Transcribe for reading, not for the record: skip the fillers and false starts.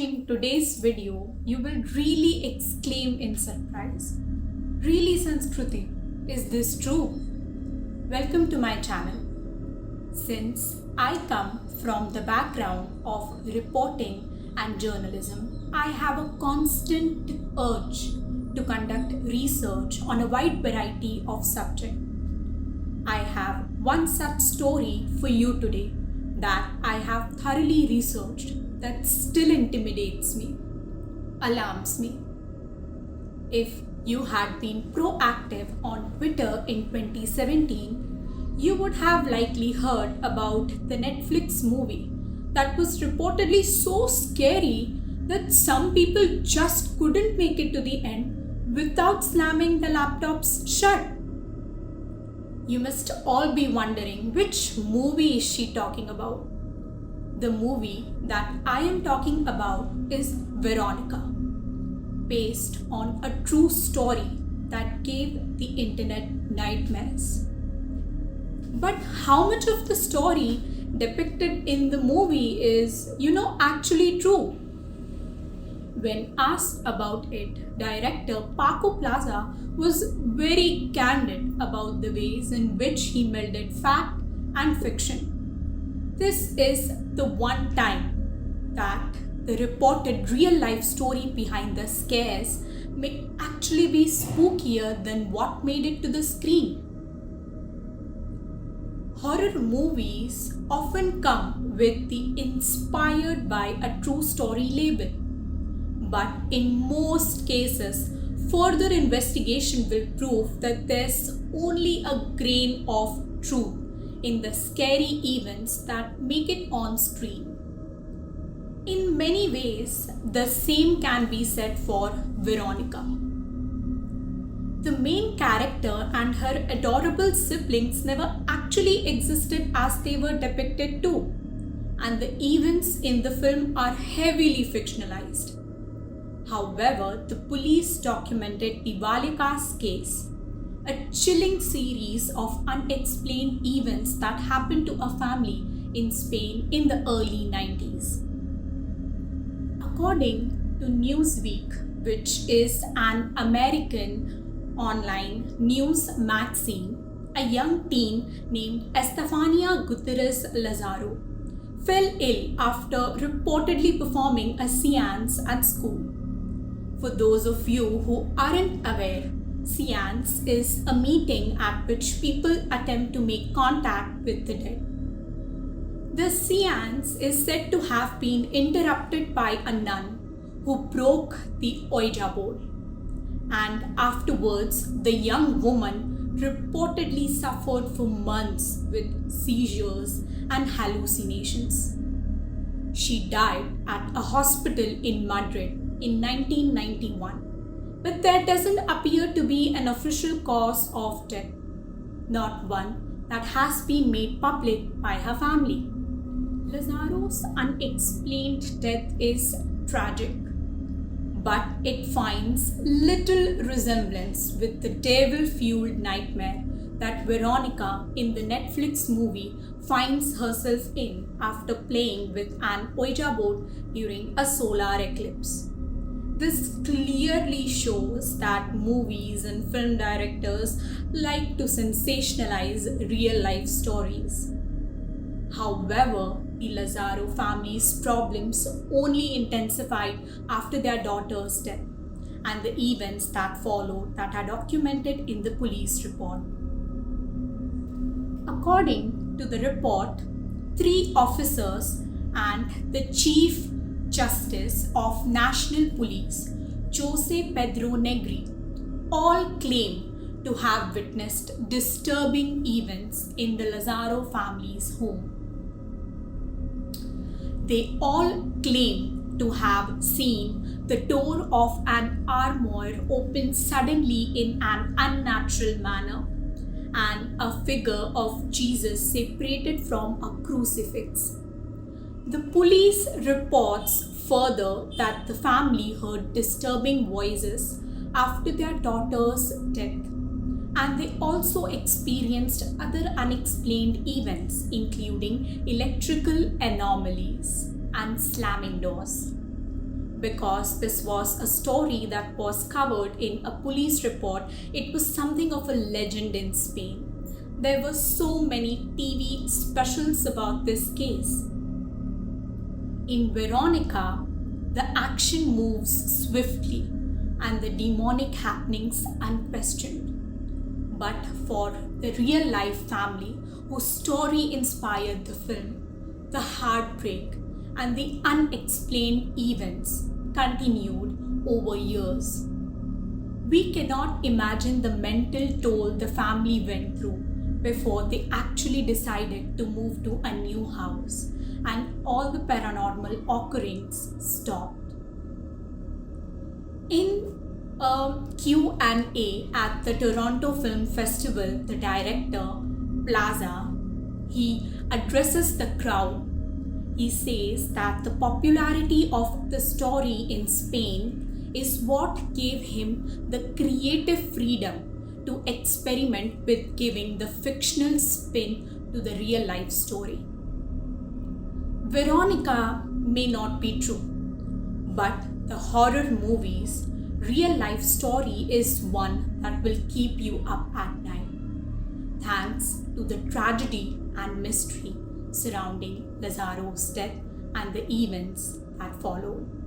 watching today's video, you will really exclaim in surprise. Really, Sanskruti, is this true? Welcome to my channel. Since I come from the background of reporting and journalism, I have a constant urge to conduct research on a wide variety of subjects. I have one such story for you today that I have thoroughly researched that still intimidates me, alarms me. If you had been proactive on Twitter in 2017, you would have likely heard about the Netflix movie that was reportedly so scary that some people just couldn't make it to the end without slamming the laptops shut. You must all be wondering, which movie is she talking about? The movie that I am talking about is Veronica, based on a true story that gave the internet nightmares. But how much of the story depicted in the movie is, actually true? When asked about it, director Paco Plaza was very candid about the ways in which he melded fact and fiction. This is the one time that the reported real life story behind the scares may actually be spookier than what made it to the screen. Horror movies often come with the inspired by a true story label. But in most cases, further investigation will prove that there's only a grain of truth in the scary events that make it on screen. In many ways, the same can be said for Veronica. The main character and her adorable siblings never actually existed as they were depicted too, and the events in the film are heavily fictionalized. However, the police documented the Vallecas case, a chilling series of unexplained events that happened to a family in Spain in the early 90s. According to Newsweek, which is an American online news magazine, a young teen named Estefania Gutierrez Lazaro fell ill after reportedly performing a seance at school. For those of you who aren't aware, seance is a meeting at which people attempt to make contact with the dead. The seance is said to have been interrupted by a nun who broke the Ouija board, and afterwards the young woman reportedly suffered for months with seizures and hallucinations. She died at a hospital in Madrid in 1991, but there doesn't appear to be an official cause of death, not one that has been made public by her family. Lazaro's unexplained death is tragic, but it finds little resemblance with the devil-fueled nightmare that Veronica in the Netflix movie finds herself in after playing with an Ouija board during a solar eclipse. This clearly shows that movies and film directors like to sensationalize real-life stories. However, the Lazaro family's problems only intensified after their daughter's death and the events that followed that are documented in the police report. According to the report, 3 officers and the Chief Justice of National Police, Jose Pedro Negri, all claim to have witnessed disturbing events in the Lazaro family's home. They all claim to have seen the door of an armoire open suddenly in an unnatural manner and a figure of Jesus separated from a crucifix. The police reports further that the family heard disturbing voices after their daughter's death, and they also experienced other unexplained events, including electrical anomalies and slamming doors. because this was a story that was covered in a police report. It was something of a legend in Spain. There were so many TV specials about this case. In Veronica, the action moves swiftly and the demonic happenings unquestioned. But for the real life family whose story inspired the film, the heartbreak and the unexplained events continued over years. We cannot imagine the mental toll the family went through before they actually decided to move to a new house and all the paranormal occurrings stopped. In a Q&A at the Toronto Film Festival, the director, Plaza, he addresses the crowd. He says that the popularity of the story in Spain is what gave him the creative freedom to experiment with giving the fictional spin to the real life story. Veronica may not be true, but the horror movie's real life story is one that will keep you up at night, thanks to the tragedy and mystery surrounding Lazaro's death and the events that followed.